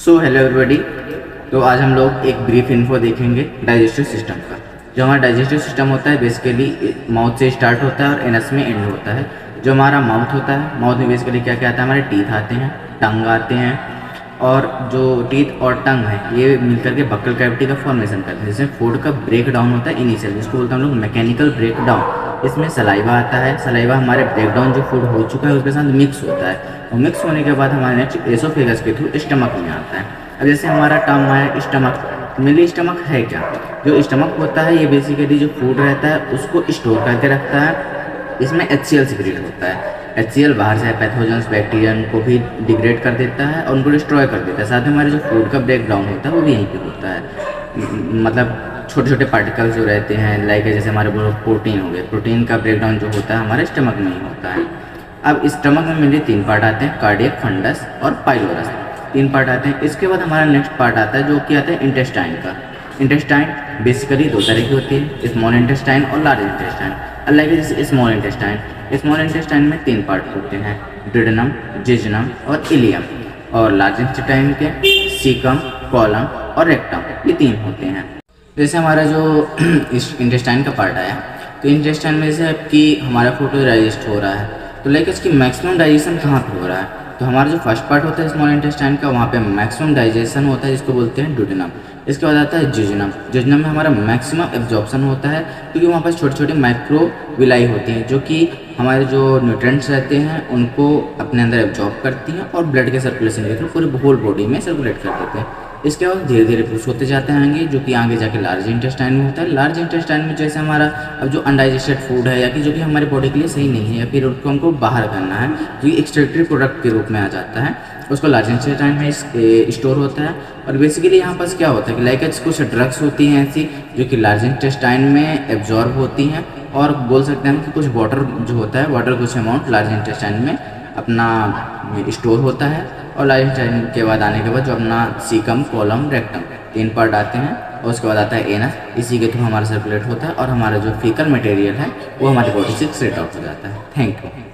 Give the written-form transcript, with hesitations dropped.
So hello everybody. तो आज हम लोग एक ब्रीफ इन्फो देखेंगे डाइजेस्टिव सिस्टम का। जो हमारा डाइजेस्टिव सिस्टम होता है बेसिकली माउथ से स्टार्ट होता है और एनस में एंड होता है। जो हमारा माउथ होता है, माउथ में बेसिकली क्या क्या आता है, हमारे टीथ आते हैं, टंग आते हैं, और जो टीथ और टंग है ये मिलकर के बक्कल कैविटी का फॉर्मेशन करते हैं, जिसमें फूड का ब्रेक डाउन होता है इनिशियल, जिसको बोलते हैं हम लोग मैकेनिकल ब्रेक डाउन। इसमें सलाइवा आता है, सलाइवा हमारे ब्रेकडाउन जो फूड हो चुका है उसके साथ मिक्स होता है, और मिक्स होने के बाद हमारे नेक्स्ट एसोफेगस के थ्रू स्टमक में आता है। अब जैसे हमारा टर्म है स्टमक, मेनली स्टमक है क्या, जो स्टमक होता है ये बेसिकली जो फूड रहता है उसको स्टोर करके रखता है। इसमें HCl सिक्रेट होता है। HCl बाहर से पैथोजेंस बैक्टीरियन को भी डिग्रेड कर देता है और उनको डिस्ट्रॉय कर देता है। साथ में हमारे जो फूड का ब्रेक डाउन होता है वो भी यहीं पे होता है। मतलब छोटे छोटे पार्टिकल्स जो रहते हैं, लाइक जैसे हमारे प्रोटीन हो गए, प्रोटीन का ब्रेकडाउन जो होता है हमारे स्टमक में ही होता है। अब स्टमक में मेनली 3 पार्ट आते हैं, कार्डियक, फंडस और पाइलोरस। 3 पार्ट आते हैं। इसके बाद हमारा नेक्स्ट पार्ट आता है जो कि आता है इंटेस्टाइन का। इंटेस्टाइन बेसिकली 2 तरह की होती है, स्मॉल इंटेस्टाइन और लार्ज इंटेस्टाइन। लाइक जैसे स्मॉल इंटेस्टाइन में 3 पार्ट होते हैं, ड्यूडेनम, जेजुनम और इलियम। और लार्ज इंटेस्टाइन के सीकम, कोलम और रेक्टम, ये 3 होते हैं। जैसे हमारा जो इंटेस्टाइन का पार्ट आया, तो इंटेस्टाइन में से आपकी हमारा फूड डाइजेस्ट हो रहा है, तो लाइक इसकी मैक्सिमम डाइजेशन कहाँ पे हो रहा है, तो हमारा जो फर्स्ट पार्ट होता है स्मॉल इंटेस्टाइन का, वहाँ पे मैक्सिमम डाइजेशन होता है, जिसको बोलते हैं ड्यूडेनम। इसके बाद आता है जेजुनम। जेजुनम में हमारा मैक्सिमम एब्जॉर्प्शन होता है, क्योंकि वहाँ पर छोटी छोटी माइक्रोविलाई होती हैं जो कि हमारे जो न्यूट्रिएंट्स रहते हैं उनको अपने अंदर एब्जॉर्ब करती हैं और ब्लड के सर्कुलेशन के थ्रू पूरे होल बॉडी में सर्कुलेट कर देते हैं। इसके बाद धीरे धीरे पुश होते जाते हैं, जो कि आगे जाके लार्ज इंटेस्टाइन में होता है। लार्ज इंटेस्टाइन में जैसे हमारा अब जो अनडाइजेस्टेड फूड है या कि जो कि हमारे बॉडी के लिए सही नहीं है, या फिर उसको हमको बाहर करना है, जो कि एक्सट्रैक्टरी प्रोडक्ट के रूप में आ जाता है, उसको लार्ज इंटेस्टाइन में स्टोर होता है। और बेसिकली यहाँ पर क्या होता है कि लाइक कुछ ड्रग्स होती हैं ऐसी जो कि लार्ज इंटेस्टाइन में एब्जॉर्ब होती हैं, और बोल सकते हैं कि कुछ वाटर जो होता है, वाटर कुछ अमाउंट लार्ज इंटेस्टाइन में अपना स्टोर होता है। और लार्ज इंटेस्टाइन के बाद आने के बाद जो अपना सीकम, कोलम, रेक्टम 3 पार्ट आते हैं, और उसके बाद आता है एनस। इसी के थ्रू हमारा सर्कुलेट होता है और हमारा जो फीकल मटेरियल है वो हमारी बॉडी से एक्सक्रीट आउट हो जाता है। Thank you.